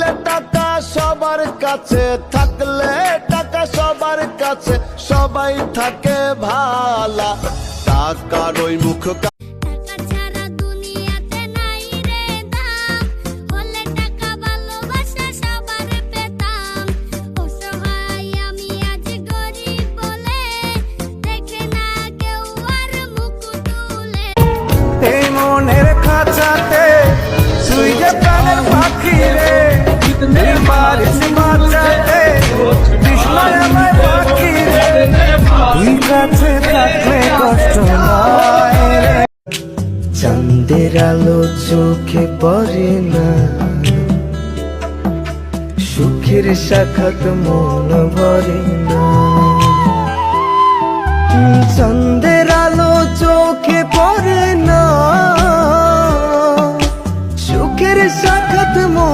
থাকলে টাকা সবার কাছে, থাকলে টাকা সবার কাছে, সবাই থাকে ভালা। টাকার ওই মুখ এই মনের খাঁচাতে তুই যে প্রাণের পাখি রে, পারিস বাঁচাতে বিস্ময় আমার পাখি রে, তুই কাছে থাকলে কষ্ট নয় রে। চাঁদের আলো চোখে পড়ে না, সুখের সাক্ষাৎ মন ভরে না। চাঁদের আলো চোখে পড়ে না, সুখের সাক্ষাৎ মন